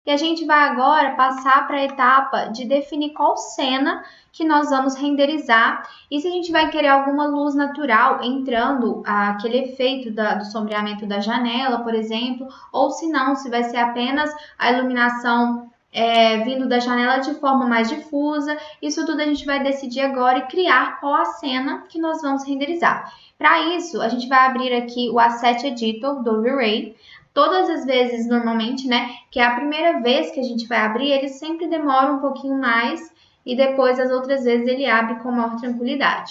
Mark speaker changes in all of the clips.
Speaker 1: E a gente vai agora passar para a etapa de definir qual cena que nós vamos renderizar e se a gente vai querer alguma luz natural entrando, aquele efeito do sombreamento da janela, por exemplo, ou se não, se vai ser apenas a iluminação vindo da janela de forma mais difusa. Isso tudo a gente vai decidir agora e criar qual a cena que nós vamos renderizar. Para isso, a gente vai abrir aqui o Asset Editor do V-Ray. Todas as vezes, normalmente, né, que é a primeira vez que a gente vai abrir, ele sempre demora um pouquinho mais e depois as outras vezes ele abre com maior tranquilidade.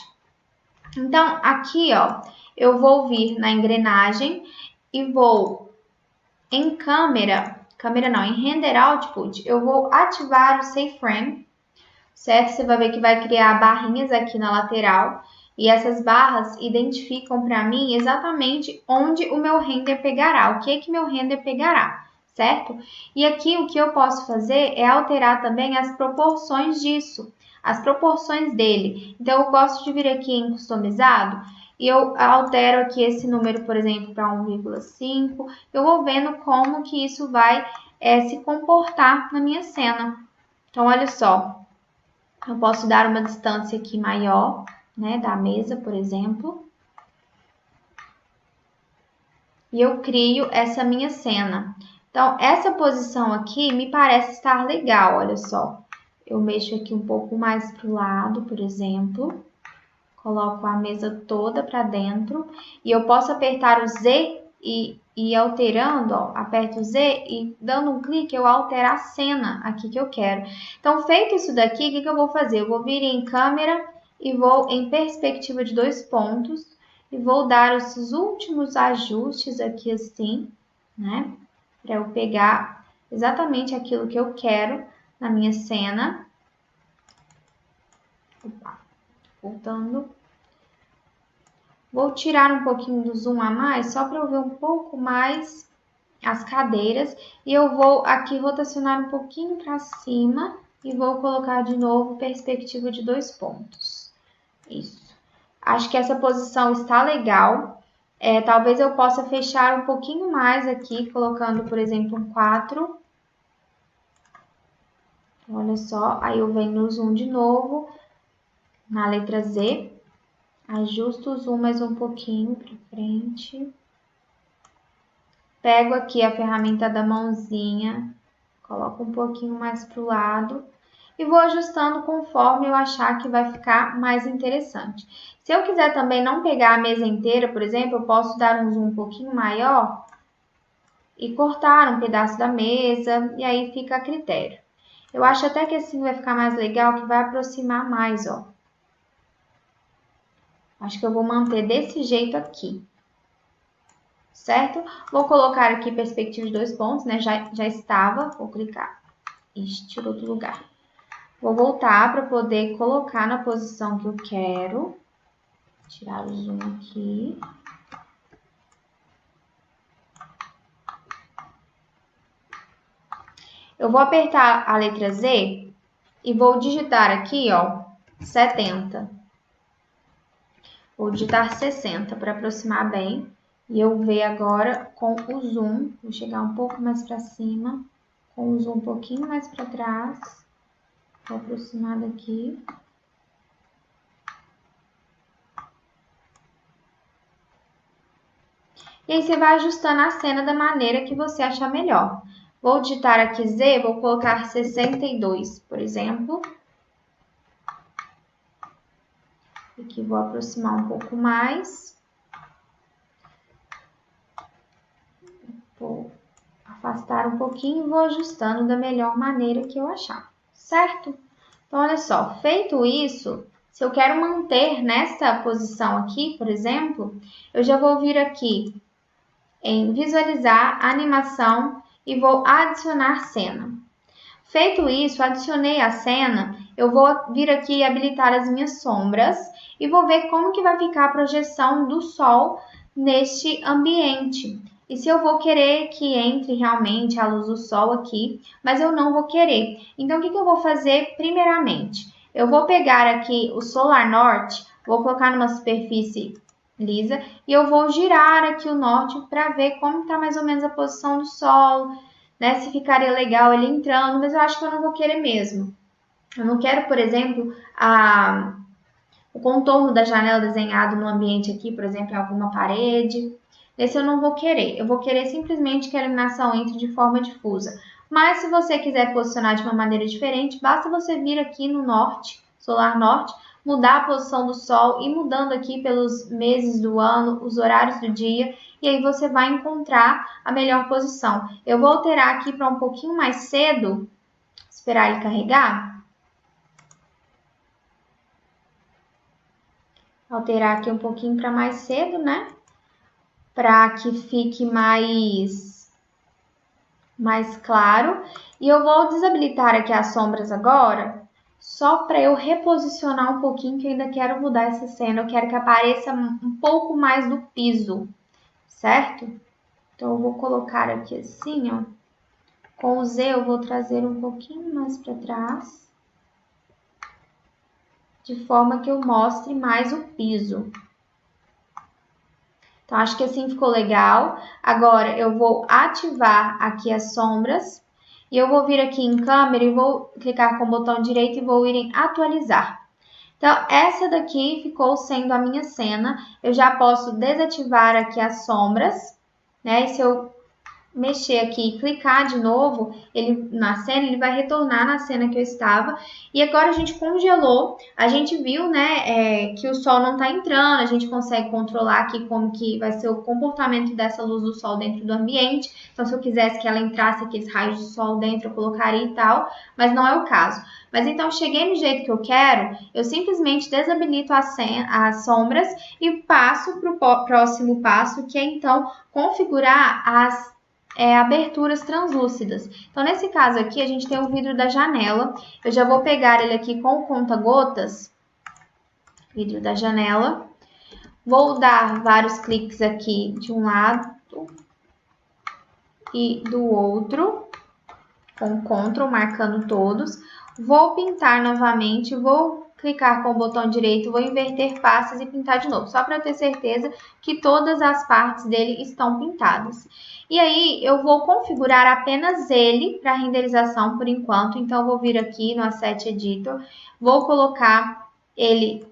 Speaker 1: Então, aqui, ó, eu vou vir na engrenagem e vou em em Render Output, eu vou ativar o Save Frame, certo? Você vai ver que vai criar barrinhas aqui na lateral. E essas barras identificam para mim exatamente onde o meu render pegará, o que meu render pegará, certo? E aqui o que eu posso fazer é alterar também as proporções disso, as proporções dele. Então, eu gosto de vir aqui em customizado e eu altero aqui esse número, por exemplo, para 1,5. Eu vou vendo como que isso vai se comportar na minha cena. Então, olha só, eu posso dar uma distância aqui maior, né, da mesa, por exemplo. E eu crio essa minha cena. Então, essa posição aqui me parece estar legal, olha só. Eu mexo aqui um pouco mais para o lado, por exemplo. Coloco a mesa toda para dentro. E eu posso apertar o Z e ir alterando, ó. Aperto o Z e dando um clique eu altero a cena aqui que eu quero. Então, feito isso daqui, o que eu vou fazer? Eu vou vir em câmera e vou em perspectiva de 2 pontos e vou dar esses últimos ajustes aqui assim, né? Para eu pegar exatamente aquilo que eu quero na minha cena. Opa, voltando. Vou tirar um pouquinho do zoom a mais, só para eu ver um pouco mais as cadeiras. E eu vou aqui rotacionar um pouquinho para cima e vou colocar de novo perspectiva de 2 pontos. Isso. Acho que essa posição está legal. Talvez eu possa fechar um pouquinho mais aqui, colocando, por exemplo, um 4. Olha só, aí eu venho no zoom de novo, na letra Z. Ajusto o zoom mais um pouquinho para frente. Pego aqui a ferramenta da mãozinha, coloco um pouquinho mais para o lado. E vou ajustando conforme eu achar que vai ficar mais interessante. Se eu quiser também não pegar a mesa inteira, por exemplo, eu posso dar um zoom um pouquinho maior e cortar um pedaço da mesa, e aí fica a critério. Eu acho até que assim vai ficar mais legal, que vai aproximar mais, ó. Acho que eu vou manter desse jeito aqui, certo? Vou colocar aqui perspectiva de 2 pontos, né? Já estava, vou clicar. Ixi, tirou do lugar. Vou voltar para poder colocar na posição que eu quero. Tirar o zoom aqui. Eu vou apertar a letra Z e vou digitar aqui, ó, 70. Vou digitar 60 para aproximar bem. E eu ver agora com o zoom. Vou chegar um pouco mais para cima. Com o zoom um pouquinho mais para trás. Vou aproximar daqui. E aí você vai ajustando a cena da maneira que você achar melhor. Vou digitar aqui Z, vou colocar 62, por exemplo. Aqui vou aproximar um pouco mais. Vou afastar um pouquinho e vou ajustando da melhor maneira que eu achar, certo? Então, olha só, feito isso, se eu quero manter nessa posição aqui, por exemplo, eu já vou vir aqui em visualizar animação e vou adicionar cena. Feito isso, adicionei a cena, eu vou vir aqui e habilitar as minhas sombras e vou ver como que vai ficar a projeção do sol neste ambiente. E se eu vou querer que entre realmente a luz do sol aqui, mas eu não vou querer. Então, o que eu vou fazer primeiramente? Eu vou pegar aqui o Solar Norte, vou colocar numa superfície lisa e eu vou girar aqui o norte para ver como está mais ou menos a posição do sol, né? Se ficaria legal ele entrando, mas eu acho que eu não vou querer mesmo. Eu não quero, por exemplo, o contorno da janela desenhado no ambiente aqui, por exemplo, em alguma parede. Esse eu não vou querer. Eu vou querer simplesmente que a iluminação entre de forma difusa. Mas se você quiser posicionar de uma maneira diferente, basta você vir aqui no norte, solar norte, mudar a posição do sol e mudando aqui pelos meses do ano, os horários do dia, e aí você vai encontrar a melhor posição. Eu vou alterar aqui para um pouquinho mais cedo, esperar ele carregar. Alterar aqui um pouquinho para mais cedo, né? Para que fique mais claro. E eu vou desabilitar aqui as sombras agora, só para eu reposicionar um pouquinho, que eu ainda quero mudar essa cena. Eu quero que apareça um pouco mais do piso, certo? Então, eu vou colocar aqui assim, ó. Com o Z, eu vou trazer um pouquinho mais para trás, de forma que eu mostre mais o piso. Então, acho que assim ficou legal. Agora, eu vou ativar aqui as sombras. E eu vou vir aqui em câmera e vou clicar com o botão direito e vou ir em atualizar. Então, essa daqui ficou sendo a minha cena. Eu já posso desativar aqui as sombras, né? E se eu mexer aqui e clicar de novo na cena, ele vai retornar na cena que eu estava. E agora a gente congelou, a gente viu, né, que o sol não está entrando, a gente consegue controlar aqui como que vai ser o comportamento dessa luz do sol dentro do ambiente. Então, se eu quisesse que ela entrasse aqueles raios de sol dentro, eu colocaria e tal, mas não é o caso. Mas então, cheguei no jeito que eu quero, eu simplesmente desabilito as sombras e passo para o próximo passo, que é então configurar as aberturas translúcidas. Então, nesse caso aqui, a gente tem o vidro da janela. Eu já vou pegar ele aqui com o conta-gotas, vidro da janela. Vou dar vários cliques aqui de um lado e do outro, com Ctrl, marcando todos. Vou pintar novamente, vou clicar com o botão direito, vou inverter pastas e pintar de novo, só para eu ter certeza que todas as partes dele estão pintadas. E aí, eu vou configurar apenas ele para renderização por enquanto. Então, eu vou vir aqui no Asset Editor, vou colocar ele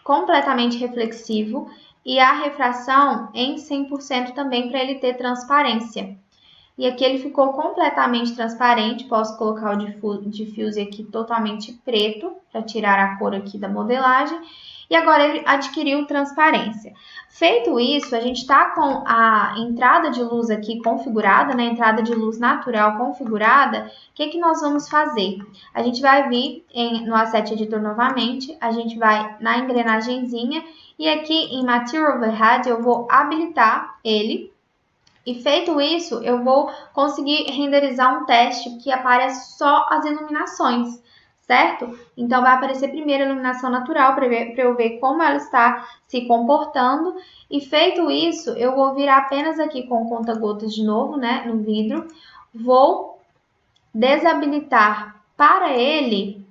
Speaker 1: completamente reflexivo e a refração em 100% também para ele ter transparência. E aqui ele ficou completamente transparente. Posso colocar o diffuse aqui totalmente preto para tirar a cor aqui da modelagem. E agora ele adquiriu transparência. Feito isso, a gente está com a entrada de luz aqui configurada, né? Entrada de luz natural configurada. O que nós vamos fazer? A gente vai vir no Asset Editor novamente, a gente vai na engrenagemzinha e aqui em Material Override eu vou habilitar ele. E feito isso, eu vou conseguir renderizar um teste que aparece só as iluminações, certo? Então, vai aparecer primeiro a iluminação natural para eu ver como ela está se comportando. E feito isso, eu vou virar apenas aqui com conta-gotas de novo, né, no vidro. Vou desabilitar para ele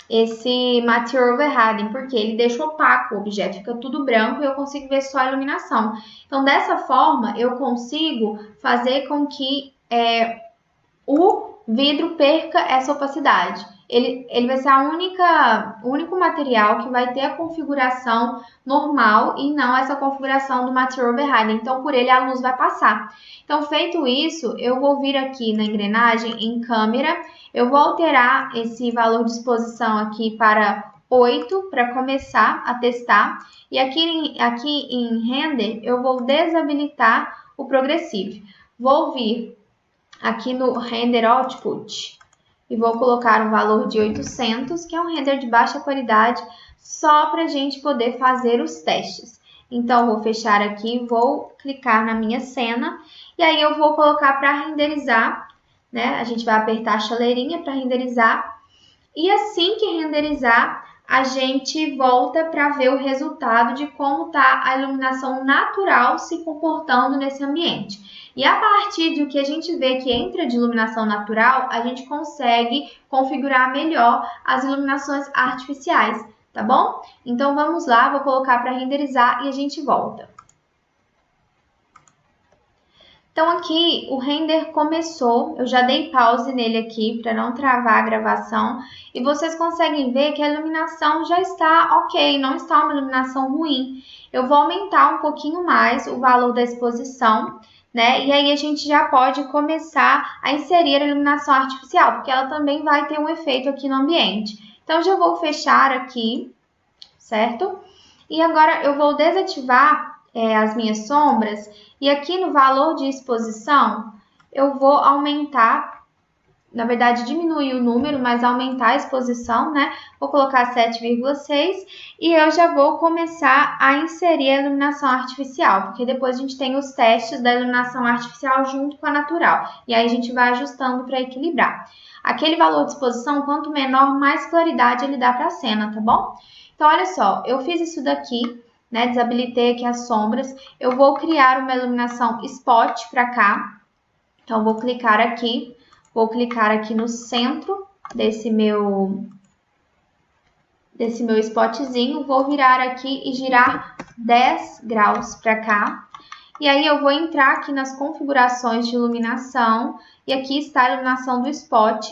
Speaker 1: esse Material Overhiding, porque ele deixa opaco o objeto, fica tudo branco e eu consigo ver só a iluminação. Então, dessa forma, eu consigo fazer com que o vidro perca essa opacidade. Ele vai ser o único material que vai ter a configuração normal e não essa configuração do Material Overhiding. Então, por ele, a luz vai passar. Então, feito isso, eu vou vir aqui na engrenagem, em câmera, eu vou alterar esse valor de exposição aqui para 8 para começar a testar. E aqui em Render, eu vou desabilitar o Progressive. Vou vir aqui no Render Output e vou colocar um valor de 800, que é um render de baixa qualidade, só para a gente poder fazer os testes. Então, vou fechar aqui, vou clicar na minha cena e aí eu vou colocar para renderizar, né? A gente vai apertar a chaleirinha para renderizar e assim que renderizar, a gente volta para ver o resultado de como está a iluminação natural se comportando nesse ambiente. E a partir do que a gente vê que entra de iluminação natural, a gente consegue configurar melhor as iluminações artificiais, tá bom? Então vamos lá, vou colocar para renderizar e a gente volta. Então, aqui o render começou, eu já dei pause nele aqui para não travar a gravação. E vocês conseguem ver que a iluminação já está ok, não está uma iluminação ruim. Eu vou aumentar um pouquinho mais o valor da exposição, né? E aí a gente já pode começar a inserir a iluminação artificial, porque ela também vai ter um efeito aqui no ambiente. Então, já vou fechar aqui, certo? E agora eu vou desativar as minhas sombras e aqui no valor de exposição eu vou aumentar, na verdade diminuir o número, mas aumentar a exposição, né? Vou colocar 7,6 e eu já vou começar a inserir a iluminação artificial, porque depois a gente tem os testes da iluminação artificial junto com a natural e aí a gente vai ajustando para equilibrar. Aquele valor de exposição, quanto menor, mais claridade ele dá para a cena, tá bom? Então, olha só, eu fiz isso daqui, né? Desabilitei aqui as sombras. Eu vou criar uma iluminação spot para cá. Então, vou clicar aqui no centro desse meu spotzinho. Vou virar aqui e girar 10 graus para cá. E aí, eu vou entrar aqui nas configurações de iluminação. E aqui está a iluminação do spot.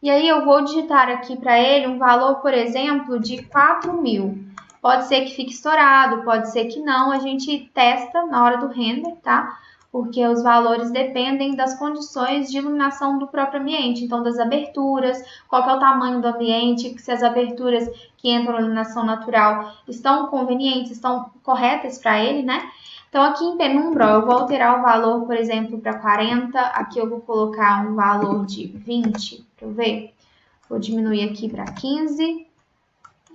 Speaker 1: E aí, eu vou digitar aqui para ele um valor, por exemplo, de 4.000. Pode ser que fique estourado, pode ser que não. A gente testa na hora do render, tá? Porque os valores dependem das condições de iluminação do próprio ambiente. Então, das aberturas, qual que é o tamanho do ambiente, se as aberturas que entram na iluminação natural estão convenientes, estão corretas para ele, né? Então, aqui em penumbra, ó, eu vou alterar o valor, por exemplo, para 40. Aqui eu vou colocar um valor de 20, para eu ver. Vou diminuir aqui para 15.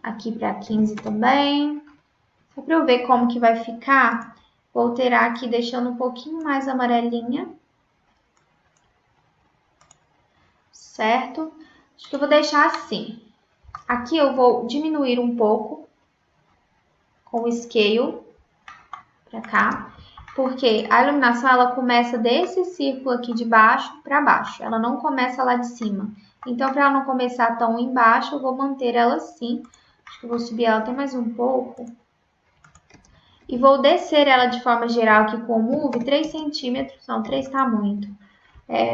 Speaker 1: Aqui para 15 também. Só para eu ver como que vai ficar, vou alterar aqui deixando um pouquinho mais amarelinha. Certo? Acho que eu vou deixar assim. Aqui eu vou diminuir um pouco com o scale para cá, porque a iluminação ela começa desse círculo aqui de baixo para baixo, ela não começa lá de cima. Então, para ela não começar tão embaixo, eu vou manter ela assim. Acho que eu vou subir ela até mais um pouco. E vou descer ela de forma geral aqui com o Move 3 centímetros, não, 3 tá muito.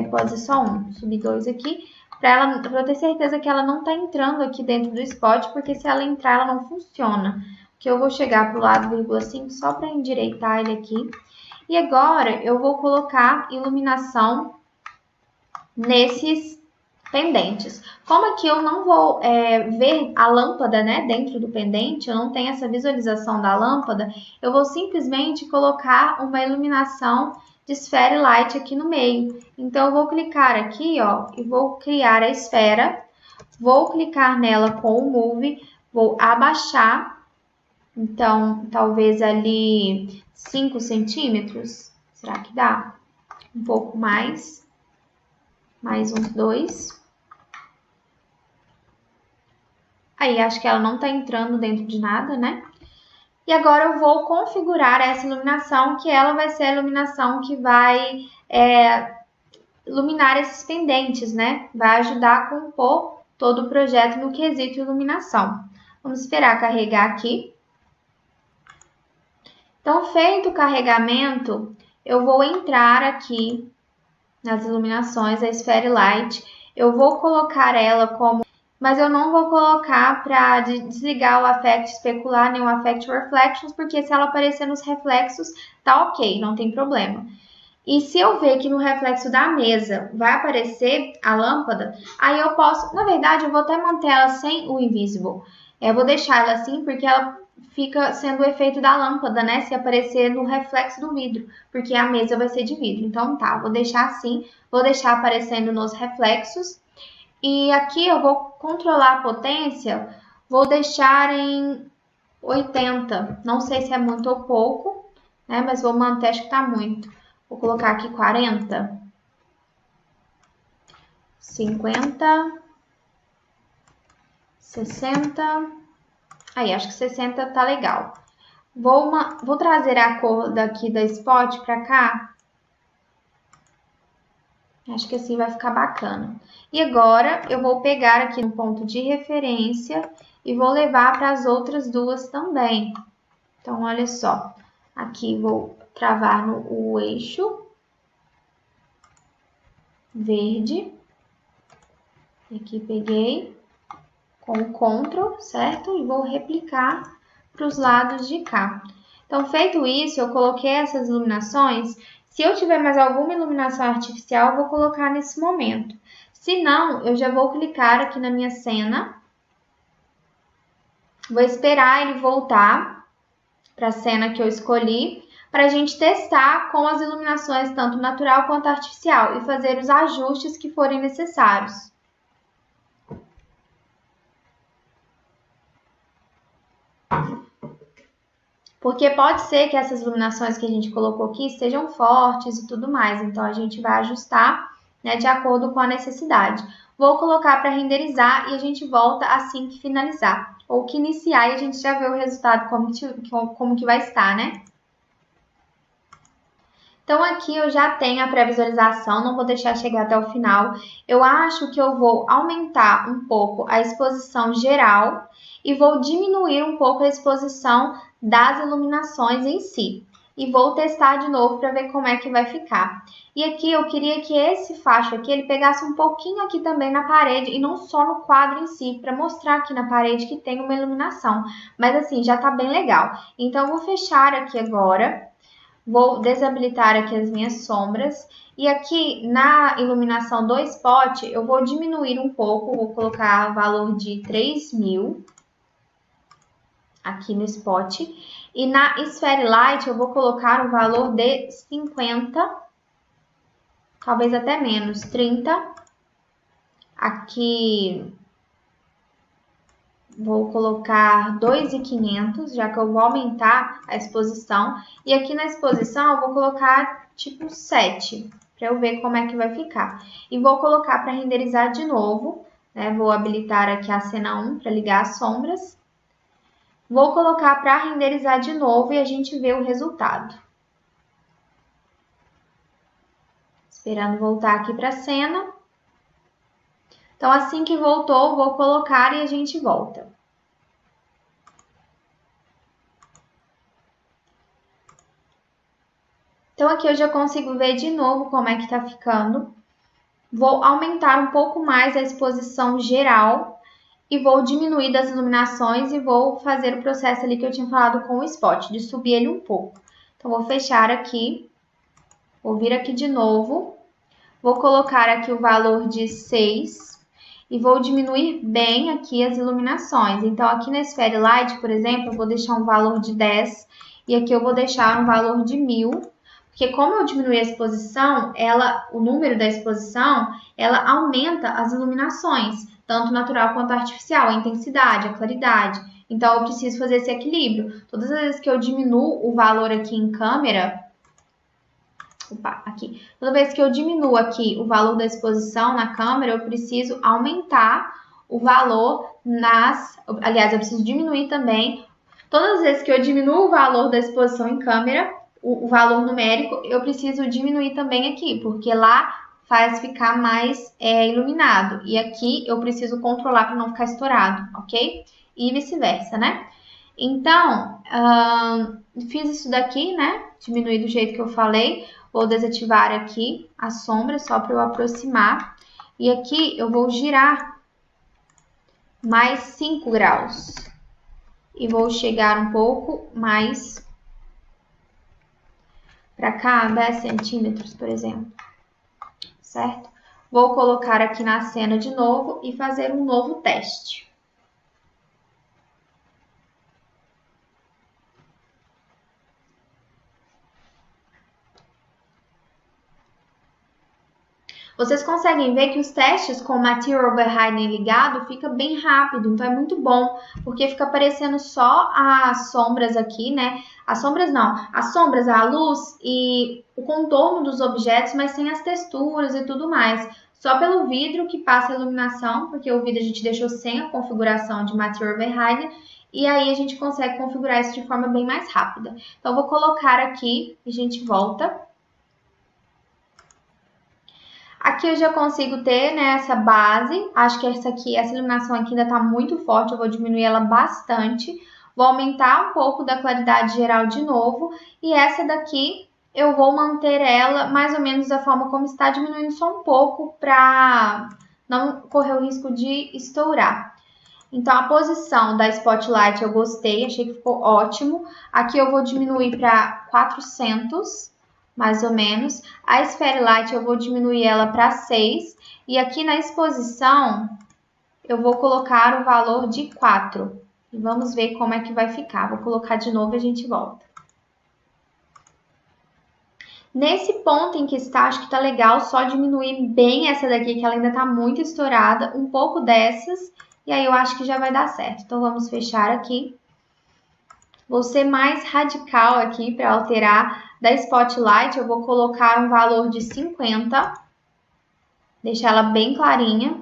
Speaker 1: Pode ser só um, subir 2 aqui, para eu ter certeza que ela não tá entrando aqui dentro do spot, porque se ela entrar, ela não funciona. Que eu vou chegar pro lado 0,5 só para endireitar ele aqui. E agora eu vou colocar iluminação nesses pendentes. Como aqui eu não vou ver a lâmpada, né, dentro do pendente, eu não tenho essa visualização da lâmpada, eu vou simplesmente colocar uma iluminação de Sphere Light aqui no meio. Então, eu vou clicar aqui, ó, e vou criar a esfera, vou clicar nela com o Move, vou abaixar. Então, talvez ali 5 centímetros. Será que dá? Um pouco mais. Mais uns 2. Aí, acho que ela não tá entrando dentro de nada, né? E agora eu vou configurar essa iluminação, que ela vai ser a iluminação que vai iluminar esses pendentes, né? Vai ajudar a compor todo o projeto no quesito iluminação. Vamos esperar carregar aqui. Então, feito o carregamento, eu vou entrar aqui nas iluminações da Sphere Light. Eu vou colocar ela como... Mas eu não vou colocar para desligar o Affect Especular nem o Affect Reflections, porque se ela aparecer nos reflexos, tá ok, não tem problema. E se eu ver que no reflexo da mesa vai aparecer a lâmpada, aí eu posso... Na verdade, eu vou até manter ela sem o Invisible. Eu vou deixar ela assim, porque ela fica sendo o efeito da lâmpada, né? Se aparecer no reflexo do vidro, porque a mesa vai ser de vidro. Então tá, vou deixar assim, vou deixar aparecendo nos reflexos. E aqui eu vou controlar a potência, vou deixar em 80. Não sei se é muito ou pouco, né? Mas vou manter, acho que tá muito. Vou colocar aqui 40. 50. 60. Aí, acho que 60 tá legal. Vou trazer a cor daqui da Spot pra cá. Acho que assim vai ficar bacana. E agora, eu vou pegar aqui no ponto de referência e vou levar para as outras duas também. Então, olha só. Aqui vou travar no eixo. verde. E aqui peguei com o Ctrl, certo? E vou replicar para os lados de cá. Então, feito isso, eu coloquei essas iluminações. Se eu tiver mais alguma iluminação artificial, eu vou colocar nesse momento. Se não, eu já vou clicar aqui na minha cena. Vou esperar ele voltar para a cena que eu escolhi, para a gente testar com as iluminações tanto natural quanto artificial e fazer os ajustes que forem necessários. Porque pode ser que essas iluminações que a gente colocou aqui estejam fortes e tudo mais, então a gente vai ajustar, né, de acordo com a necessidade. Vou colocar para renderizar e a gente volta assim que finalizar. Ou que iniciar e a gente já vê o resultado como que vai estar, né? Então, aqui eu já tenho a pré-visualização, não vou deixar chegar até o final. Eu acho que eu vou aumentar um pouco a exposição geral e vou diminuir um pouco a exposição das iluminações em si. E vou testar de novo para ver como é que vai ficar. E aqui eu queria que esse facho aqui, ele pegasse um pouquinho aqui também na parede e não só no quadro em si, para mostrar aqui na parede que tem uma iluminação. Mas assim, já tá bem legal. Então, eu vou fechar aqui agora. Vou desabilitar aqui as minhas sombras. E aqui na iluminação do spot, eu vou diminuir um pouco. Vou colocar o valor de 3.000 aqui no spot. E na Sphere Light, eu vou colocar o valor de 50, talvez até menos, 30. Aqui vou colocar 2.500, já que eu vou aumentar a exposição. E aqui na exposição eu vou colocar tipo 7, para eu ver como é que vai ficar. E vou colocar para renderizar de novo, né? Vou habilitar aqui a cena 1 para ligar as sombras. Vou colocar para renderizar de novo e a gente vê o resultado. Esperando voltar aqui para a cena. Então, assim que voltou, vou colocar e a gente volta. Então, aqui eu já consigo ver de novo como é que tá ficando. Vou aumentar um pouco mais a exposição geral e vou diminuir das iluminações e vou fazer o processo ali que eu tinha falado com o spot, de subir ele um pouco. Então, vou fechar aqui, vou vir aqui de novo, vou colocar aqui o valor de 6. E vou diminuir bem aqui as iluminações. Então, aqui na Sphere Light, por exemplo, eu vou deixar um valor de 10. E aqui eu vou deixar um valor de 1.000. Porque como eu diminuir a exposição, o número da exposição, ela aumenta as iluminações. Tanto natural quanto artificial. A intensidade, a claridade. Então, eu preciso fazer esse equilíbrio. Todas as vezes que eu diminuo o valor aqui em câmera... aqui. Toda vez que eu diminuo aqui o valor da exposição na câmera, eu preciso aumentar o valor Aliás, eu preciso diminuir também. Todas as vezes que eu diminuo o valor da exposição em câmera, o valor numérico, eu preciso diminuir também aqui, porque lá faz ficar mais iluminado. E aqui eu preciso controlar para não ficar estourado, ok? E vice-versa, né? Então, fiz isso daqui, né? Diminuir do jeito que eu falei. Vou desativar aqui a sombra, só para eu aproximar. E aqui eu vou girar mais 5 graus. E vou chegar um pouco mais para cá, 10 centímetros, por exemplo. Certo? Vou colocar aqui na cena de novo e fazer um novo teste. Vocês conseguem ver que os testes com o Material Overhiding ligado fica bem rápido, então é muito bom, porque fica aparecendo só as sombras aqui, né? As sombras não, as sombras, a luz e o contorno dos objetos, mas sem as texturas e tudo mais. Só pelo vidro que passa a iluminação, porque o vidro a gente deixou sem a configuração de Material Overhiding, e aí a gente consegue configurar isso de forma bem mais rápida. Então, eu vou colocar aqui e a gente volta. Aqui eu já consigo ter, né, essa base. Acho que essa iluminação aqui ainda tá muito forte, eu vou diminuir ela bastante. Vou aumentar um pouco da claridade geral de novo. E essa daqui eu vou manter ela mais ou menos da forma como está, diminuindo só um pouco para não correr o risco de estourar. Então, a posição da Spotlight eu gostei, achei que ficou ótimo. Aqui eu vou diminuir para 400, mais ou menos. A Sphere Light eu vou diminuir ela para 6. E aqui na exposição eu vou colocar o valor de 4. E vamos ver como é que vai ficar. Vou colocar de novo e a gente volta. Nesse ponto em que está, acho que tá legal só diminuir bem essa daqui, que ela ainda tá muito estourada, um pouco dessas, e aí eu acho que já vai dar certo. Então, vamos fechar aqui. Vou ser mais radical aqui para alterar da Spotlight, eu vou colocar um valor de 50, deixar ela bem clarinha.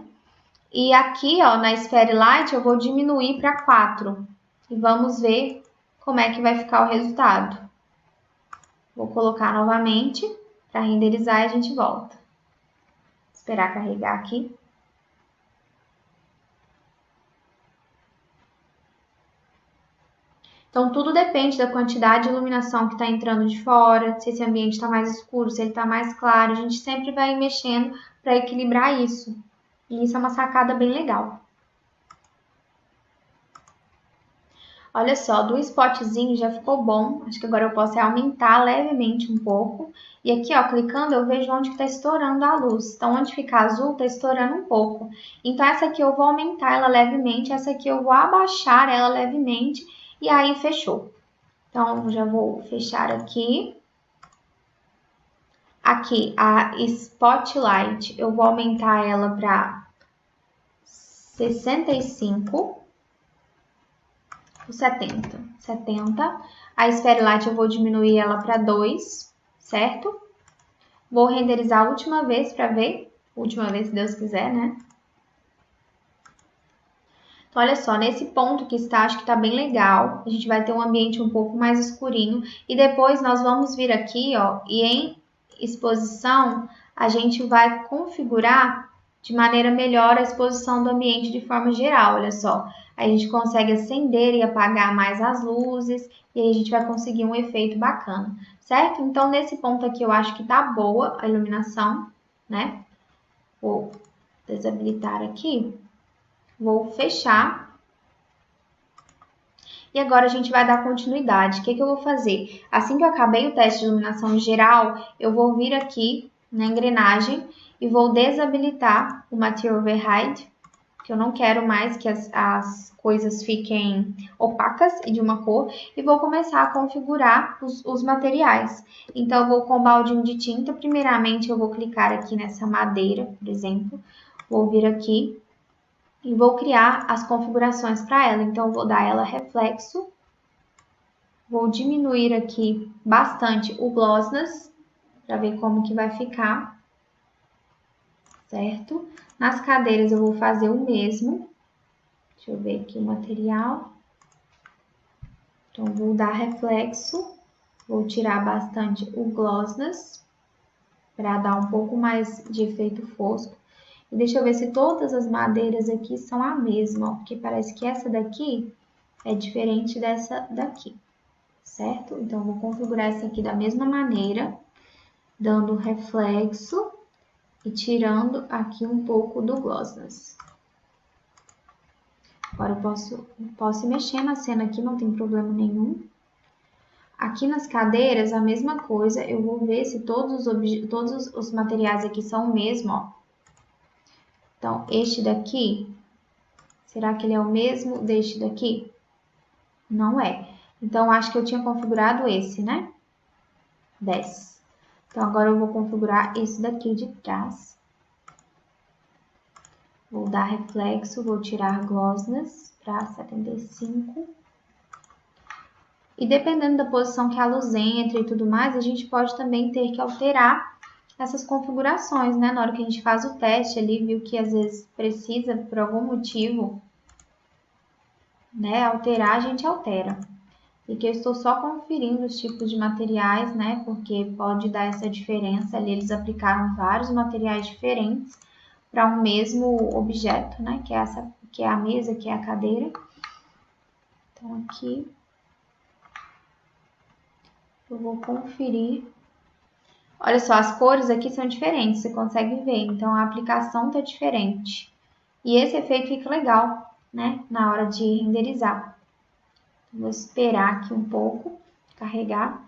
Speaker 1: E aqui, ó, na Sphere Light, eu vou diminuir para 4. E vamos ver como é que vai ficar o resultado. Vou colocar novamente para renderizar e a gente volta. Esperar carregar aqui. Então, tudo depende da quantidade de iluminação que está entrando de fora, se esse ambiente está mais escuro, se ele está mais claro. A gente sempre vai mexendo para equilibrar isso. E isso é uma sacada bem legal. Olha só, do spotzinho já ficou bom. Acho que agora eu posso aumentar levemente um pouco. E aqui, ó, clicando, eu vejo onde está estourando a luz. Então, onde fica azul, está estourando um pouco. Então, essa aqui eu vou aumentar ela levemente, essa aqui eu vou abaixar ela levemente. E aí, fechou. Então, já vou fechar aqui. Aqui, a Spotlight, eu vou aumentar ela para 65. 70. A Sphere Light eu vou diminuir ela para 2, certo? Vou renderizar a última vez para ver. Última vez, se Deus quiser, né? Então, olha só, nesse ponto que está, acho que tá bem legal. A gente vai ter um ambiente um pouco mais escurinho. E depois nós vamos vir aqui, ó, e em exposição, a gente vai configurar de maneira melhor a exposição do ambiente de forma geral, olha só. Aí a gente consegue acender e apagar mais as luzes, e aí a gente vai conseguir um efeito bacana, certo? Então, nesse ponto aqui, eu acho que tá boa a iluminação, né? Vou desabilitar aqui. Vou fechar. E agora a gente vai dar continuidade. O que eu vou fazer? Assim que eu acabei o teste de iluminação geral, eu vou vir aqui na engrenagem e vou desabilitar o Material Override, que eu não quero mais que as coisas fiquem opacas e de uma cor, e vou começar a configurar os materiais. Então, eu vou com o baldinho de tinta, primeiramente eu vou clicar aqui nessa madeira, por exemplo, vou vir aqui e vou criar as configurações para ela. Então, eu vou dar ela reflexo, vou diminuir aqui bastante o glossness, para ver como que vai ficar, certo? Nas cadeiras eu vou fazer o mesmo. Deixa eu ver aqui o material. Então, vou dar reflexo, vou tirar bastante o glossness, para dar um pouco mais de efeito fosco. E deixa eu ver se todas as madeiras aqui são a mesma, ó, porque parece que essa daqui é diferente dessa daqui, certo? Então, vou configurar essa aqui da mesma maneira, dando reflexo e tirando aqui um pouco do glossness. Agora eu posso mexer na cena aqui, não tem problema nenhum. Aqui nas cadeiras, a mesma coisa, eu vou ver se todos os materiais aqui são o mesmo, ó. Então, este daqui, será que ele é o mesmo deste daqui? Não é. Então, acho que eu tinha configurado esse, né? 10. Então, agora eu vou configurar esse daqui de trás. Vou dar reflexo, vou tirar glossness para 75. E dependendo da posição que a luz entra e tudo mais, a gente pode também ter que alterar essas configurações, né? Na hora que a gente faz o teste ali, viu que às vezes precisa, por algum motivo, né, alterar, a gente altera. E que eu estou só conferindo os tipos de materiais, né? Porque pode dar essa diferença ali. Eles aplicaram vários materiais diferentes para um mesmo objeto, né? Que é a mesa, que é a cadeira. Então, aqui eu vou conferir Olha só, as cores aqui são diferentes, você consegue ver, então a aplicação tá diferente. E esse efeito fica legal, né, na hora de renderizar. Vou esperar aqui um pouco, carregar.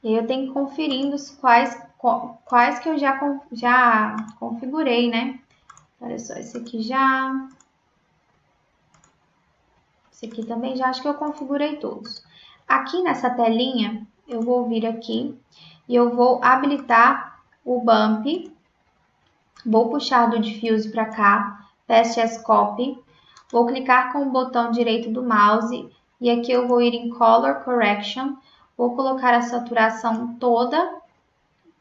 Speaker 1: E aí eu tenho que conferir quais que eu já configurei, né? Olha só, esse aqui já. Esse aqui também já, acho que eu configurei todos. Aqui nessa telinha, eu vou vir aqui e eu vou habilitar o Bump. Vou puxar do Diffuse para cá, Paste as Copy. Vou clicar com o botão direito do mouse e aqui eu vou ir em Color Correction. Vou colocar a saturação toda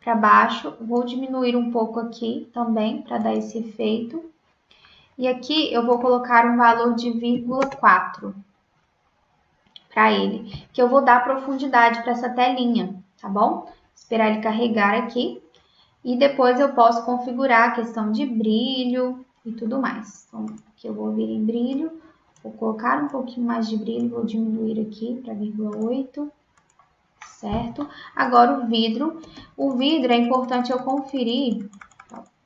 Speaker 1: para baixo. Vou diminuir um pouco aqui também para dar esse efeito. E aqui eu vou colocar um valor de 0,4 para ele, que eu vou dar profundidade para essa telinha, tá bom? Esperar ele carregar aqui. E depois eu posso configurar a questão de brilho e tudo mais. Então, aqui eu vou vir em brilho, vou colocar um pouquinho mais de brilho, vou diminuir aqui para 0,8, certo? Agora o vidro é importante eu conferir,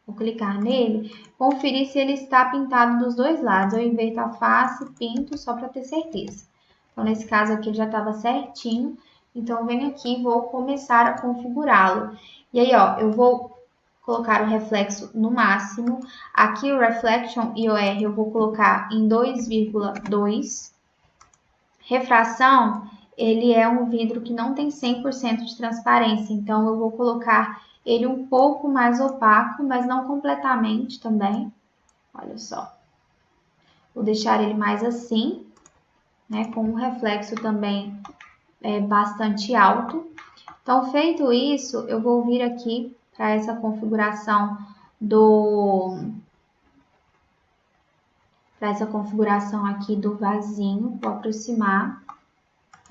Speaker 1: vou clicar nele, conferir se ele está pintado dos dois lados. Eu inverto a face, pinto, só para ter certeza. Então, nesse caso aqui já estava certinho, então eu venho aqui e vou começar a configurá-lo. E aí, ó, eu vou colocar o reflexo no máximo. Aqui o Reflection IOR eu vou colocar em 2,2. Refração, ele é um vidro que não tem 100% de transparência, então eu vou colocar ele um pouco mais opaco, mas não completamente também. Olha só. Vou deixar ele mais assim, né, com um reflexo também bastante alto. Então, feito isso, eu vou vir aqui para essa configuração aqui do vasinho, vou aproximar.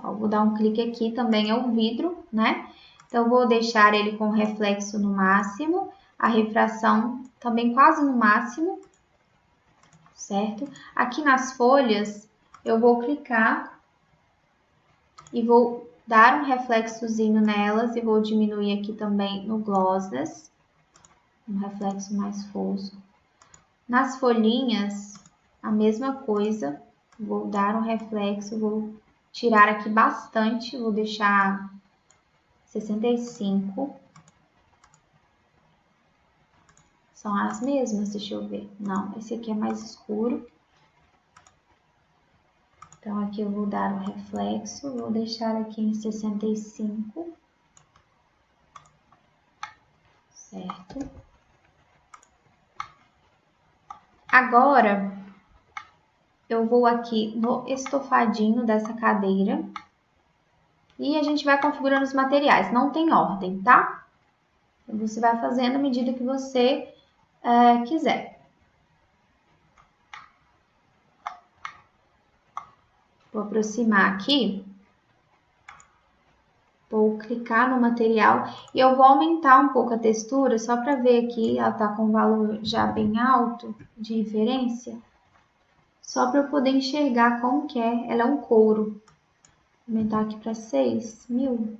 Speaker 1: Ó, vou dar um clique aqui, também é o vidro, né? Então, vou deixar ele com reflexo no máximo, a refração também quase no máximo, certo? Aqui nas folhas, eu vou clicar e vou dar um reflexozinho nelas e vou diminuir aqui também no Glossness, um reflexo mais fosco. Nas folhinhas, a mesma coisa, vou dar um reflexo, vou tirar aqui bastante, vou deixar 65. São as mesmas, deixa eu ver. Não, esse aqui é mais escuro. Então, aqui eu vou dar um reflexo, vou deixar aqui em 65. Certo? Agora, eu vou aqui no estofadinho dessa cadeira e a gente vai configurando os materiais. Não tem ordem, tá? Você vai fazendo à medida que você quiser. Vou aproximar aqui. Vou clicar no material e eu vou aumentar um pouco a textura, só para ver aqui, ela tá com um valor já bem alto de referência. Só para eu poder enxergar como que é. Ela é um couro. Vou aumentar aqui para 6.000.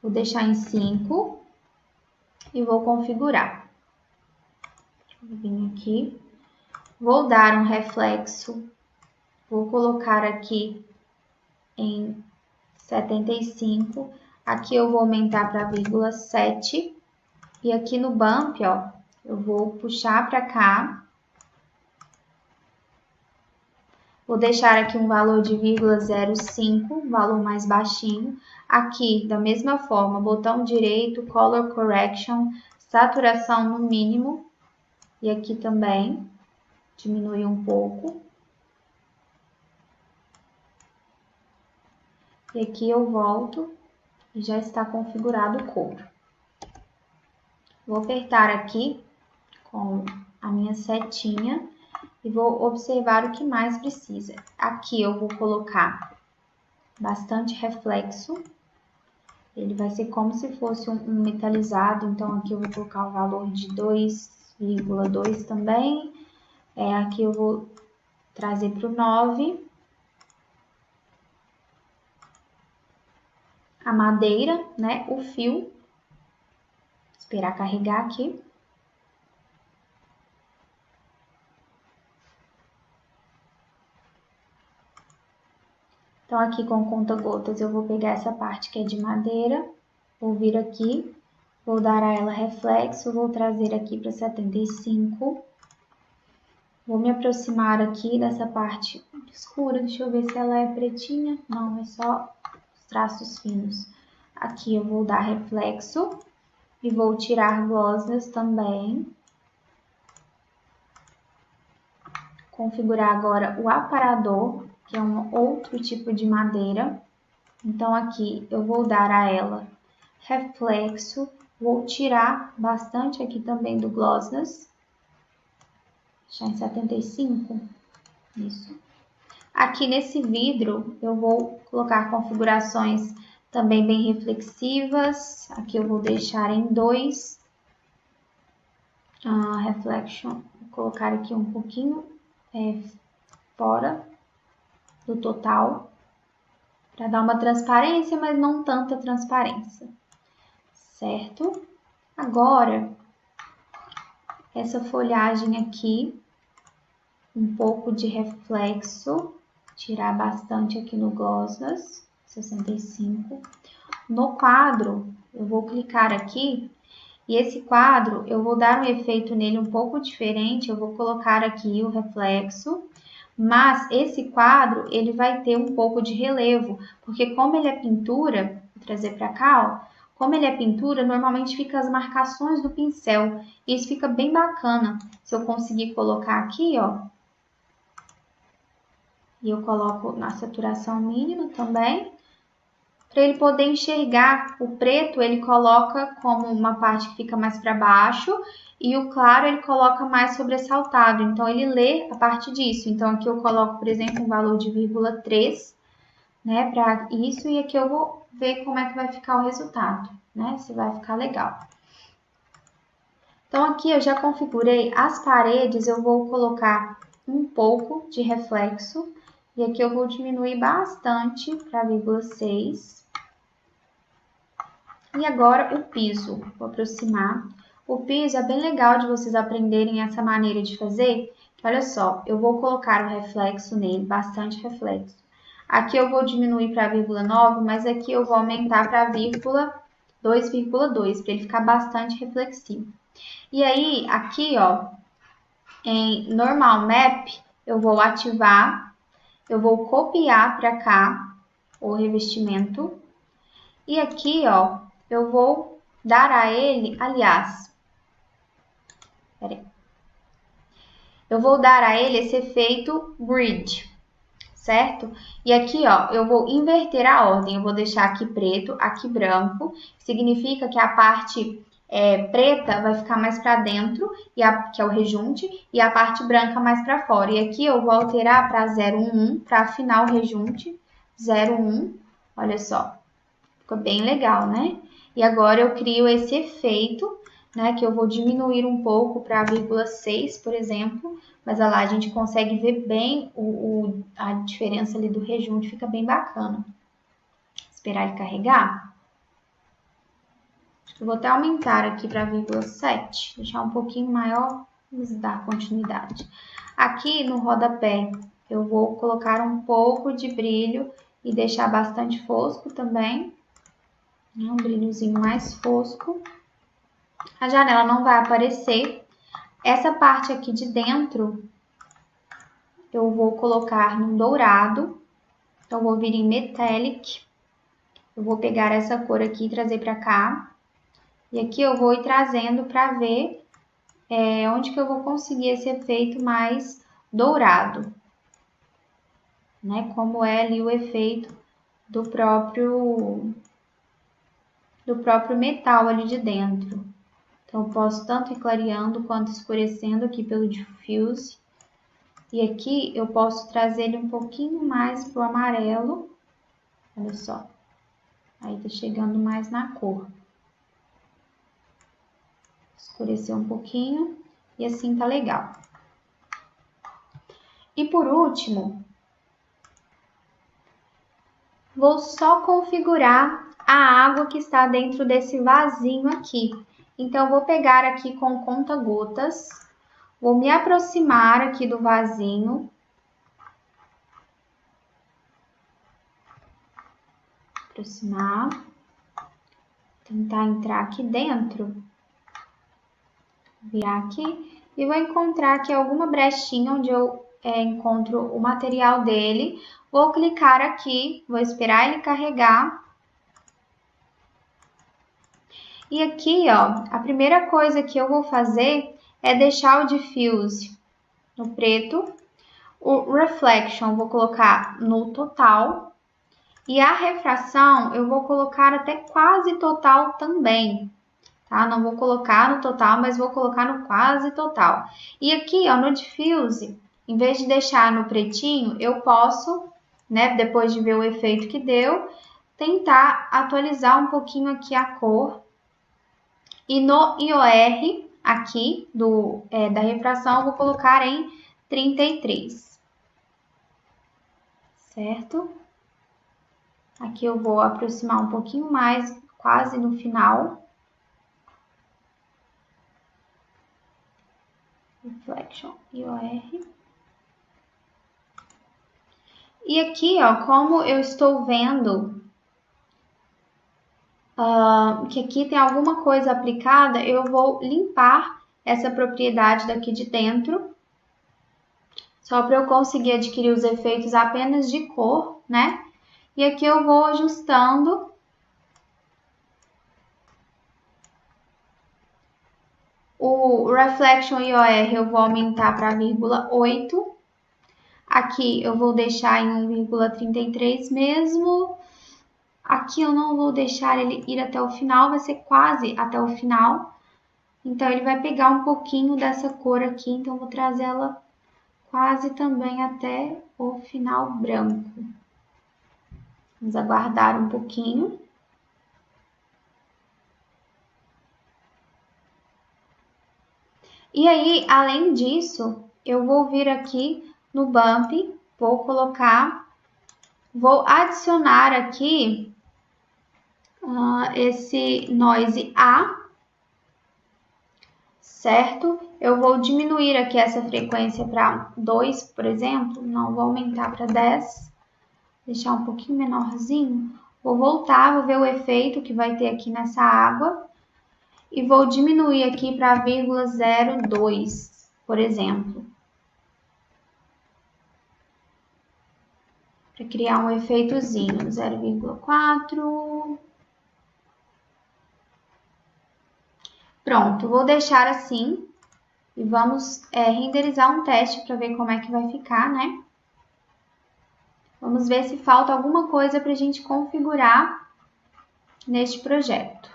Speaker 1: Vou deixar em 5 e vou configurar. Vou vir aqui. Vou dar um reflexo. Vou colocar aqui em 75. Aqui eu vou aumentar para 0,7. E aqui no Bump, ó, eu vou puxar para cá. Vou deixar aqui um valor de 0,05, um valor mais baixinho. Aqui, da mesma forma, botão direito, Color Correction, saturação no mínimo. E aqui também, diminuir um pouco. E aqui eu volto e já está configurado o couro. Vou apertar aqui com a minha setinha e vou observar o que mais precisa. Aqui eu vou colocar bastante reflexo. Ele vai ser como se fosse um metalizado, então aqui eu vou colocar o valor de 2,2 também. Aqui eu vou trazer para o 9. A madeira, né? O fio. Esperar carregar aqui. Então, aqui com conta-gotas, eu vou pegar essa parte que é de madeira, vou vir aqui, vou dar a ela reflexo, vou trazer aqui para 75. Vou me aproximar aqui dessa parte escura, deixa eu ver se ela é pretinha. Não, é só os traços finos. Aqui eu vou dar reflexo e vou tirar glossiness também. Configurar agora o aparador, que é um outro tipo de madeira. Então, aqui eu vou dar a ela reflexo, vou tirar bastante aqui também do glossiness. Deixar em 75, isso. Aqui nesse vidro eu vou colocar configurações também bem reflexivas. Aqui eu vou deixar em 2. Reflection, vou colocar aqui um pouquinho fora do total, para dar uma transparência, mas não tanta transparência, certo? Agora, essa folhagem aqui, um pouco de reflexo, tirar bastante aqui no glossiness, 65. No quadro, eu vou clicar aqui, e esse quadro, eu vou dar um efeito nele um pouco diferente, eu vou colocar aqui o reflexo, mas esse quadro, ele vai ter um pouco de relevo, porque como ele é pintura, vou trazer para cá, ó, como ele é pintura, normalmente fica as marcações do pincel, e isso fica bem bacana. Se eu conseguir colocar aqui, ó, e eu coloco na saturação mínima também, para ele poder enxergar. O preto ele coloca como uma parte que fica mais para baixo e o claro ele coloca mais sobressaltado, então ele lê a parte disso. Então aqui eu coloco, por exemplo, um valor de 0,3, né, para isso, e aqui eu vou ver como é que vai ficar o resultado, né, se vai ficar legal. Então aqui eu já configurei as paredes, eu vou colocar um pouco de reflexo e aqui eu vou diminuir bastante para 0,6. E agora o piso, vou aproximar. O piso é bem legal de vocês aprenderem essa maneira de fazer. Olha só, eu vou colocar o reflexo nele, bastante reflexo. Aqui eu vou diminuir para 0,9, mas aqui eu vou aumentar para 2,2, para ele ficar bastante reflexivo. E aí, aqui, ó, em Normal Map, eu vou ativar, eu vou copiar para cá o revestimento. E aqui, ó, eu vou dar a ele, aliás, peraí. Eu vou dar a ele esse efeito grid, certo? E aqui, ó, eu vou inverter a ordem. Eu vou deixar aqui preto, aqui branco. Significa que a parte preta vai ficar mais para dentro, que é o rejunte, e a parte branca mais para fora. E aqui eu vou alterar para 0,1, para afinar o rejunte, 0,1, olha só. Ficou bem legal, né? E agora eu crio esse efeito, né? Que eu vou diminuir um pouco para 0,6, por exemplo. Mas olha lá, a gente consegue ver bem a diferença ali do rejunte, fica bem bacana. Esperar ele carregar. Eu vou até aumentar aqui para 0,7, deixar um pouquinho maior, vamos dar continuidade. Aqui no rodapé, eu vou colocar um pouco de brilho e deixar bastante fosco também. Um brilhozinho mais fosco. A janela não vai aparecer. Essa parte aqui de dentro, eu vou colocar no dourado. Então, eu vou vir em Metallic. Eu vou pegar essa cor aqui e trazer para cá. E aqui eu vou ir trazendo para ver onde que eu vou conseguir esse efeito mais dourado. Né? Como é ali o efeito do próprio metal ali de dentro. Então, eu posso tanto ir clareando quanto escurecendo aqui pelo diffuse. E aqui eu posso trazer ele um pouquinho mais pro amarelo. Olha só. Aí tá chegando mais na cor. Escurecer um pouquinho. E assim tá legal. por último, vou só configurar a água que está dentro desse vasinho aqui. Então, eu vou pegar aqui com conta-gotas, vou me aproximar aqui do vasinho. Aproximar. Tentar entrar aqui dentro. Virar aqui. E vou encontrar aqui alguma brechinha onde eu encontro o material dele. Vou clicar aqui, vou esperar ele carregar. E aqui, ó, a primeira coisa que eu vou fazer é deixar o diffuse no preto. O reflection eu vou colocar no total. E a refração eu vou colocar até quase total também. Tá? Não vou colocar no total, mas vou colocar no quase total. E aqui, ó, no diffuse, em vez de deixar no pretinho, eu posso, né, depois de ver o efeito que deu, tentar atualizar um pouquinho aqui a cor. E no IOR, aqui, da refração, eu vou colocar em 33. Certo? Aqui eu vou aproximar um pouquinho mais, quase no final. Reflection, IOR. E aqui, ó, como eu estou vendo que aqui tem alguma coisa aplicada, eu vou limpar essa propriedade daqui de dentro, só para eu conseguir adquirir os efeitos apenas de cor, né? E aqui eu vou ajustando o Reflection IOR, eu vou aumentar para 0,8. Aqui eu vou deixar em 1,33 mesmo. Aqui eu não vou deixar ele ir até o final, vai ser quase até o final. Então, ele vai pegar um pouquinho dessa cor aqui, então eu vou trazer ela quase também até o final branco. Vamos aguardar um pouquinho. E aí, além disso, eu vou vir aqui no Bump, vou adicionar aqui esse noise A, certo? Eu vou diminuir aqui essa frequência para 2, por exemplo, não vou aumentar para 10, deixar um pouquinho menorzinho. Vou voltar, vou ver o efeito que vai ter aqui nessa água e vou diminuir aqui para 0,02, por exemplo. Para criar um efeitozinho, 0,4. Pronto, vou deixar assim e vamos renderizar um teste para ver como é que vai ficar, né? Vamos ver se falta alguma coisa para a gente configurar neste projeto.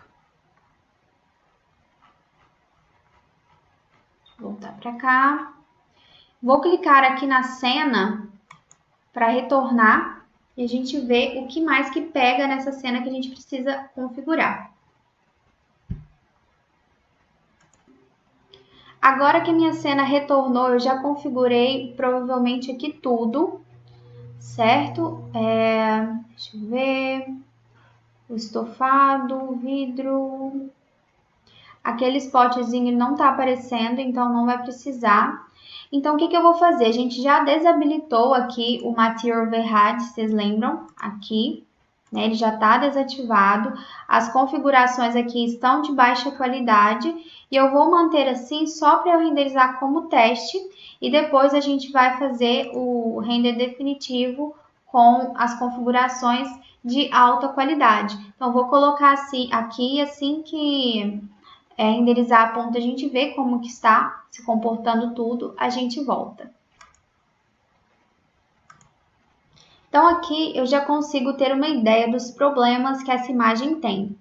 Speaker 1: Vou voltar para cá. Vou clicar aqui na cena para retornar e a gente vê o que mais que pega nessa cena que a gente precisa configurar. Agora que minha cena retornou, eu já configurei provavelmente aqui tudo, certo? Deixa eu ver, o estofado, o vidro, aquele spotzinho não tá aparecendo, então não vai precisar. Então, o que eu vou fazer? A gente já desabilitou aqui o Material Override, vocês lembram? Aqui, né? Ele já está desativado. As configurações aqui estão de baixa qualidade e eu vou manter assim só para eu renderizar como teste e depois a gente vai fazer o render definitivo com as configurações de alta qualidade. Então, vou colocar assim aqui, assim que renderizar a ponta, a gente vê como que está se comportando tudo, a gente volta. Então, aqui eu já consigo ter uma ideia dos problemas que essa imagem tem.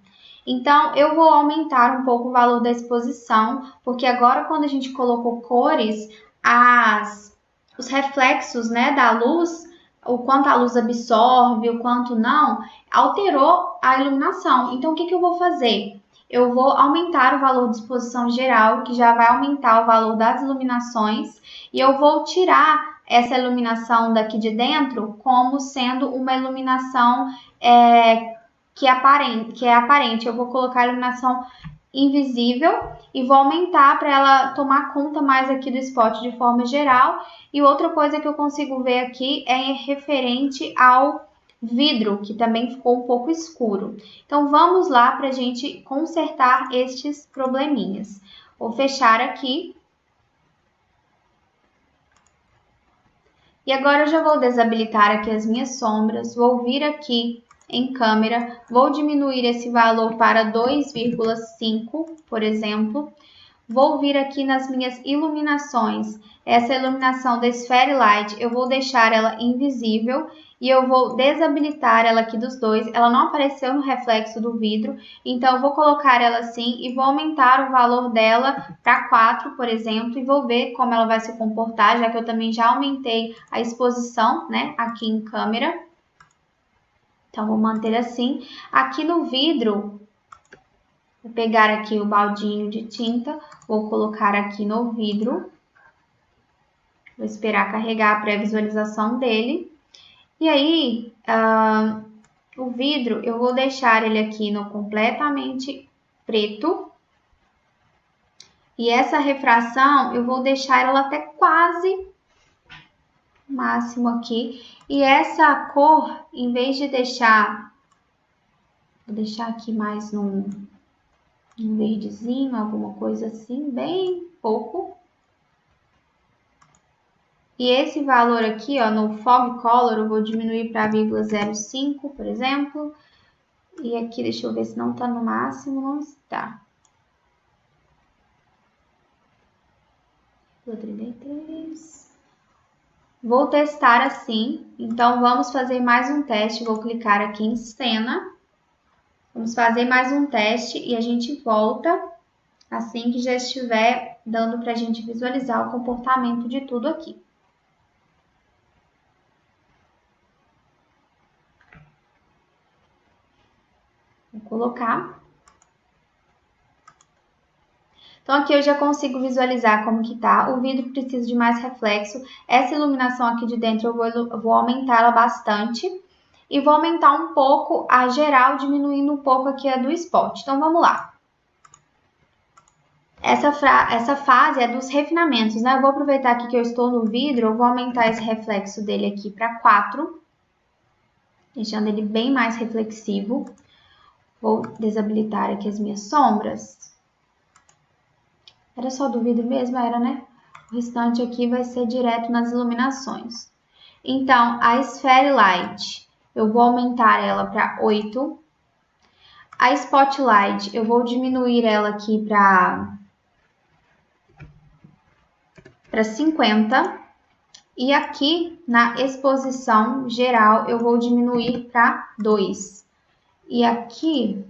Speaker 1: Então, eu vou aumentar um pouco o valor da exposição, porque agora quando a gente colocou cores, os reflexos, né, da luz, o quanto a luz absorve, o quanto não, alterou a iluminação. Então, o que eu vou fazer? Eu vou aumentar o valor de exposição geral, que já vai aumentar o valor das iluminações, e eu vou tirar essa iluminação daqui de dentro como sendo uma iluminação que é aparente. Eu vou colocar a iluminação invisível e vou aumentar para ela tomar conta mais aqui do spot de forma geral. E outra coisa que eu consigo ver aqui é referente ao vidro, que também ficou um pouco escuro. Então, vamos lá para a gente consertar estes probleminhas. Vou fechar aqui. E agora eu já vou desabilitar aqui as minhas sombras, vou vir aqui em câmera, vou diminuir esse valor para 2,5, por exemplo. Vou vir aqui nas minhas iluminações, essa iluminação da Sphere Light, eu vou deixar ela invisível e eu vou desabilitar ela aqui dos dois. Ela não apareceu no reflexo do vidro, então eu vou colocar ela assim e vou aumentar o valor dela para 4, por exemplo, e vou ver como ela vai se comportar, já que eu também já aumentei a exposição, né, aqui em câmera. Então, vou manter assim. Aqui no vidro, vou pegar aqui o baldinho de tinta, vou colocar aqui no vidro. Vou esperar carregar a pré-visualização dele. E aí, o vidro, eu vou deixar ele aqui no completamente preto. E essa refração, eu vou deixar ela até quase máximo aqui. E essa cor, em vez de deixar... Vou deixar aqui mais num verdezinho, alguma coisa assim, bem pouco. E esse valor aqui, ó, no Fog Color, eu vou diminuir para 0,05, por exemplo. E aqui, deixa eu ver se não tá no máximo, não está. 33. Vou testar assim. Então, vamos fazer mais um teste. Vou clicar aqui em cena. Vamos fazer mais um teste e a gente volta assim que já estiver dando para a gente visualizar o comportamento de tudo aqui. Vou colocar. Então, aqui eu já consigo visualizar como que tá. O vidro precisa de mais reflexo. Essa iluminação aqui de dentro eu vou aumentá-la bastante. E vou aumentar um pouco a geral, diminuindo um pouco aqui a do spot. Então, vamos lá. Essa fase é dos refinamentos, né? Eu vou aproveitar aqui que eu estou no vidro, eu vou aumentar esse reflexo dele aqui para 4. Deixando ele bem mais reflexivo. Vou desabilitar aqui as minhas sombras. Era só do vidro mesmo? Era, né? O restante aqui vai ser direto nas iluminações. Então, a Sphere Light, eu vou aumentar ela para 8. A Spotlight, eu vou diminuir ela aqui para 50. E aqui, na exposição geral, eu vou diminuir para 2. E aqui,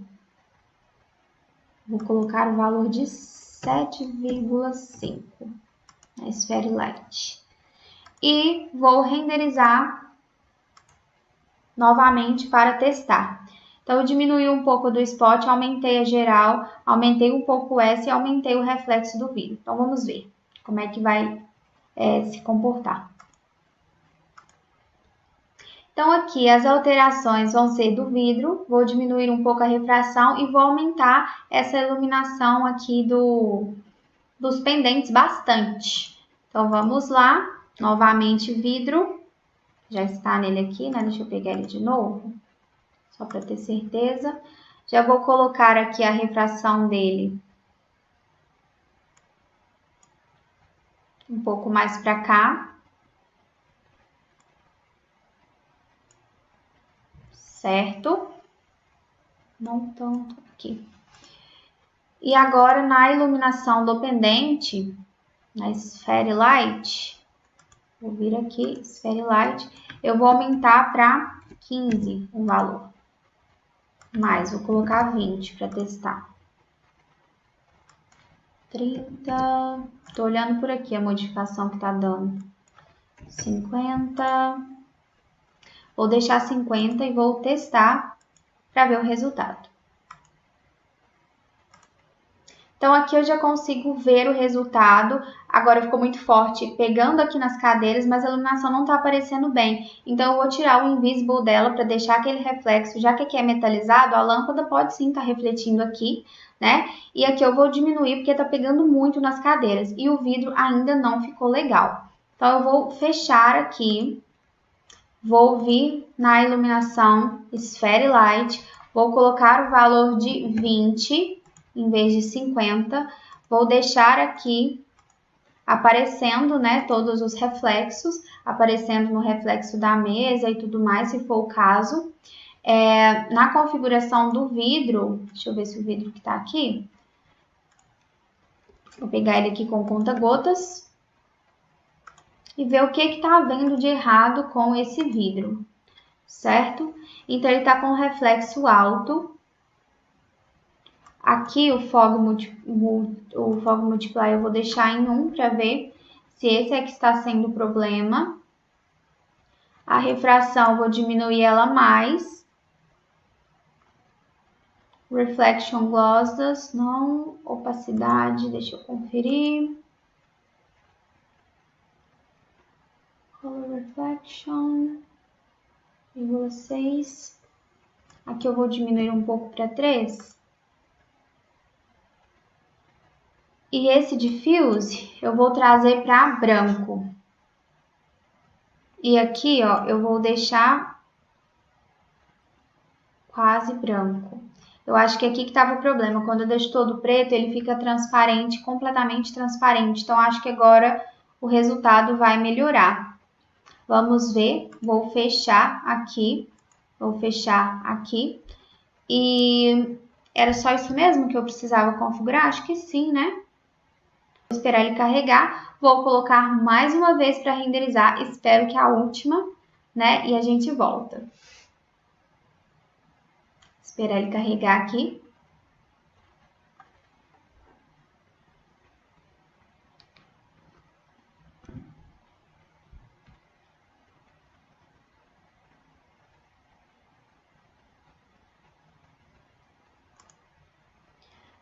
Speaker 1: vou colocar o valor de 7,5 na Sphere Light. E vou renderizar novamente para testar. Então, eu diminui um pouco do spot, aumentei a geral, aumentei um pouco essa e aumentei o reflexo do vidro. Então, vamos ver como é que vai se comportar. Então, aqui as alterações vão ser do vidro, vou diminuir um pouco a refração e vou aumentar essa iluminação aqui dos pendentes bastante. Então, vamos lá, novamente vidro, já está nele aqui, né? Deixa eu pegar ele de novo, só para ter certeza. Já vou colocar aqui a refração dele um pouco mais para cá. Certo? Não tanto aqui. E agora, na iluminação do pendente, na Sphere Light, vou vir aqui, Sphere Light, eu vou aumentar para 15 o valor. Mais, vou colocar 20 para testar. 30, tô olhando por aqui a modificação que tá dando. 50, vou deixar 50 e vou testar para ver o resultado. Então, aqui eu já consigo ver o resultado. Agora ficou muito forte pegando aqui nas cadeiras, mas a iluminação não está aparecendo bem. Então, eu vou tirar o invisible dela para deixar aquele reflexo. Já que aqui é metalizado, a lâmpada pode sim estar refletindo aqui, né? E aqui eu vou diminuir porque está pegando muito nas cadeiras. E o vidro ainda não ficou legal. Então, eu vou fechar aqui. Vou vir na iluminação Sphere Light. Vou colocar o valor de 20 em vez de 50. Vou deixar aqui aparecendo, né, todos os reflexos, aparecendo no reflexo da mesa e tudo mais, se for o caso. Na configuração do vidro, deixa eu ver se o vidro que tá aqui. Vou pegar ele aqui com conta-gotas e ver o que tá havendo de errado com esse vidro, certo? Então, ele tá com reflexo alto. Aqui o Fog Multiplier eu vou deixar em 1 para ver se esse é que está sendo o problema. A refração eu vou diminuir ela mais. Reflection Glosses, não. Opacidade, deixa eu conferir. Color Reflection, 0,6. Aqui eu vou diminuir um pouco para 3. E esse diffuse eu vou trazer para branco. E aqui, ó, eu vou deixar quase branco. Eu acho que aqui que estava o problema. Quando eu deixo todo preto, ele fica transparente, completamente transparente. Então, acho que agora o resultado vai melhorar. Vamos ver. Vou fechar aqui. Vou fechar aqui. E era só isso mesmo que eu precisava configurar? Acho que sim, né? Vou esperar ele carregar, vou colocar mais uma vez para renderizar, espero que a última, né? E a gente volta. Esperar ele carregar aqui.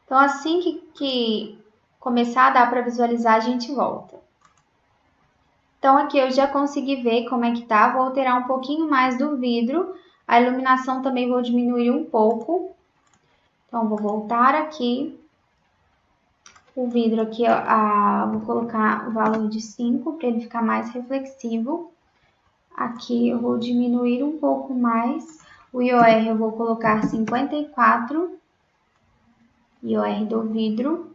Speaker 1: Então, assim que começar a dar para visualizar, a gente volta. Então, aqui eu já consegui ver como é que tá. Vou alterar um pouquinho mais do vidro. A iluminação também vou diminuir um pouco. Então, vou voltar aqui. O vidro aqui, vou colocar o valor de 5 para ele ficar mais reflexivo. Aqui eu vou diminuir um pouco mais. O IOR eu vou colocar 54. IOR do vidro.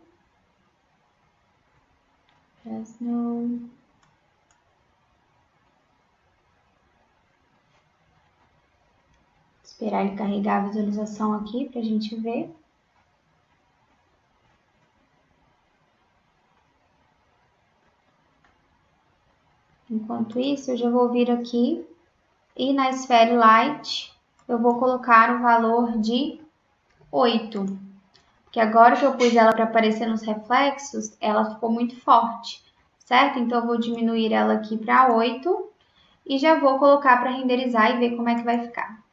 Speaker 1: Esperar ele carregar a visualização aqui para a gente ver. Enquanto isso, eu já vou vir aqui e na Sphere Light eu vou colocar o valor de 8. Porque agora que eu pus ela para aparecer nos reflexos, ela ficou muito forte, certo? Então, eu vou diminuir ela aqui para 8 e já vou colocar para renderizar e ver como é que vai ficar.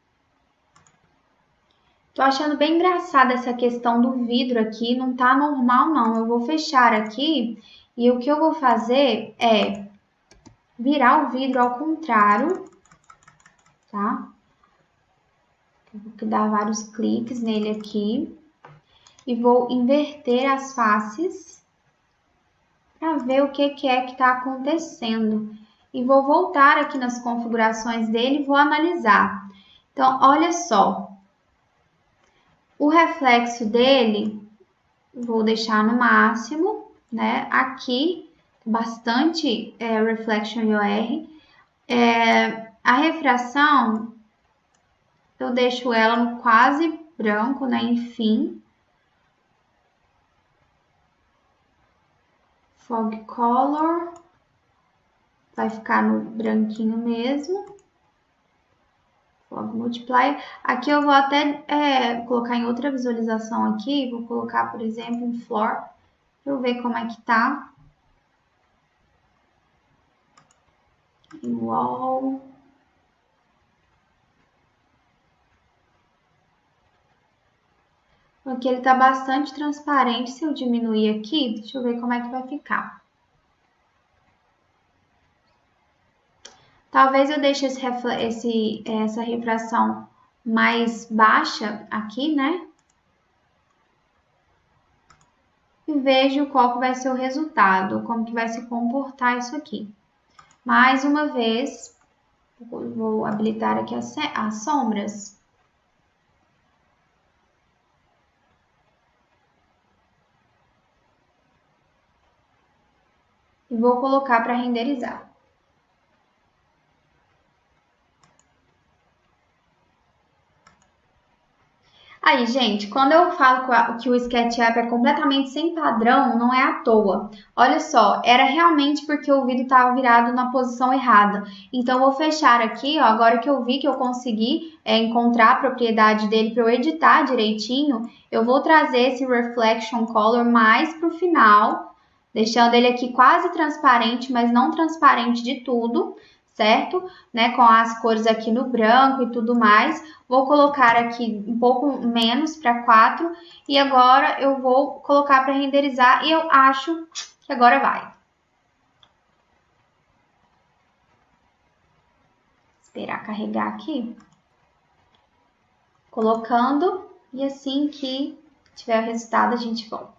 Speaker 1: Tô achando bem engraçada essa questão do vidro aqui, não tá normal não. Eu vou fechar aqui e o que eu vou fazer é virar o vidro ao contrário, tá? Eu vou dar vários cliques nele aqui e vou inverter as faces para ver o que é que está acontecendo. E vou voltar aqui nas configurações dele e vou analisar. Então, olha só. O reflexo dele, vou deixar no máximo, né? Aqui, bastante Reflection IOR. A refração, eu deixo ela no quase branco, né? Enfim. Fog Color, vai ficar no branquinho mesmo. Fog Multiplier. Aqui eu vou até colocar em outra visualização aqui, vou colocar, por exemplo, um Floor, para eu ver como é que tá. Wall. Aqui ele tá bastante transparente. Se eu diminuir aqui, deixa eu ver como é que vai ficar. Talvez eu deixe essa refração mais baixa aqui, né? E vejo qual que vai ser o resultado, como que vai se comportar isso aqui. Mais uma vez, vou habilitar aqui as sombras. E vou colocar para renderizar. Aí, gente, quando eu falo que o SketchUp é completamente sem padrão, não é à toa. Olha só, era realmente porque o vídeo estava virado na posição errada. Então, vou fechar aqui, ó, agora que eu vi que eu consegui encontrar a propriedade dele para eu editar direitinho, eu vou trazer esse Reflection Color mais para o final, deixando ele aqui quase transparente, mas não transparente de tudo, certo? Né, com as cores aqui no branco e tudo mais. Vou colocar aqui um pouco menos para 4 e agora eu vou colocar para renderizar e eu acho que agora vai. Esperar carregar aqui. Colocando e assim que tiver o resultado a gente volta.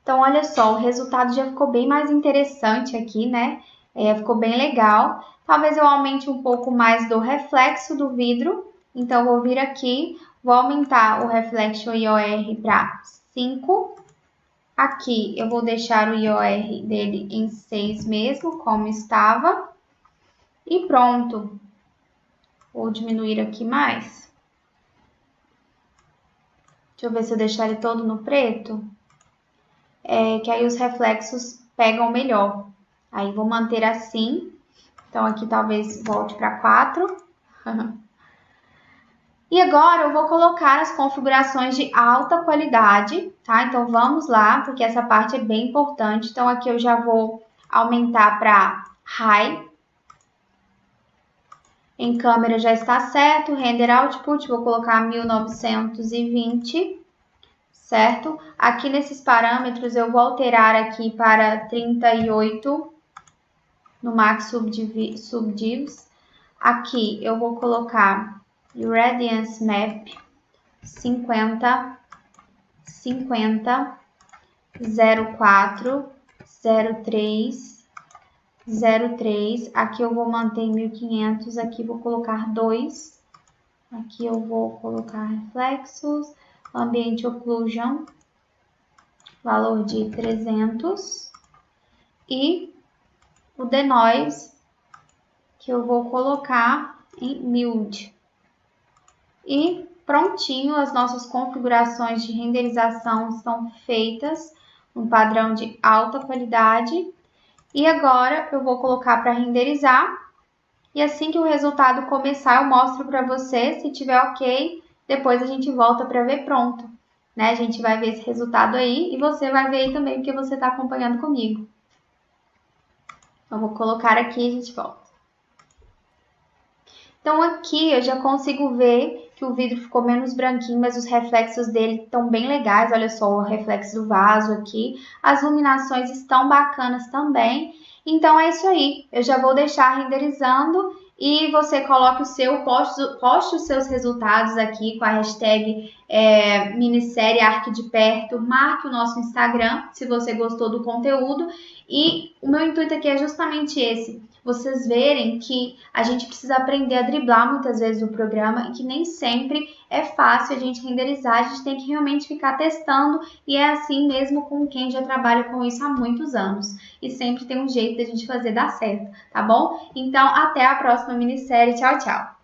Speaker 1: Então, olha só, o resultado já ficou bem mais interessante aqui, né? Ficou bem legal. Talvez eu aumente um pouco mais do reflexo do vidro. Então, vou vir aqui, vou aumentar o Reflection IOR para 5. Aqui, eu vou deixar o IOR dele em 6 mesmo, como estava. E pronto. Vou diminuir aqui mais. Deixa eu ver se eu deixar ele todo no preto. Que aí os reflexos pegam melhor. Aí, vou manter assim. Então, aqui talvez volte para 4. E agora eu vou colocar as configurações de alta qualidade, tá? Então, vamos lá, porque essa parte é bem importante. Então, aqui eu já vou aumentar para High. Em câmera já está certo. Render Output, vou colocar 1920, certo? Aqui nesses parâmetros eu vou alterar aqui para 38 no Max Subdivs. Aqui eu vou colocar Radiance Map 50, 50, 04, 03, 03. Aqui eu vou manter 1500, aqui vou colocar 2. Aqui eu vou colocar reflexos, Ambient Occlusion, valor de 300. E o Denoise, que eu vou colocar em Mild. E prontinho, as nossas configurações de renderização estão feitas no padrão de alta qualidade. E agora eu vou colocar para renderizar. E assim que o resultado começar, eu mostro para você. Se tiver ok, depois a gente volta para ver pronto. Né? A gente vai ver esse resultado aí e você vai ver aí também, porque você está acompanhando comigo. Então, vou colocar aqui e a gente volta. Então, aqui eu já consigo ver que o vidro ficou menos branquinho, mas os reflexos dele estão bem legais. Olha só o reflexo do vaso aqui. As iluminações estão bacanas também. Então, é isso aí. Eu já vou deixar renderizando e você coloque poste os seus resultados aqui com a hashtag minissérie Arque de Perto. Marque o nosso Instagram se você gostou do conteúdo. E o meu intuito aqui é justamente esse. Vocês verem que a gente precisa aprender a driblar muitas vezes o programa e que nem sempre é fácil a gente renderizar, a gente tem que realmente ficar testando e é assim mesmo com quem já trabalha com isso há muitos anos. E sempre tem um jeito da gente fazer dar certo, tá bom? Então, até a próxima minissérie. Tchau, tchau!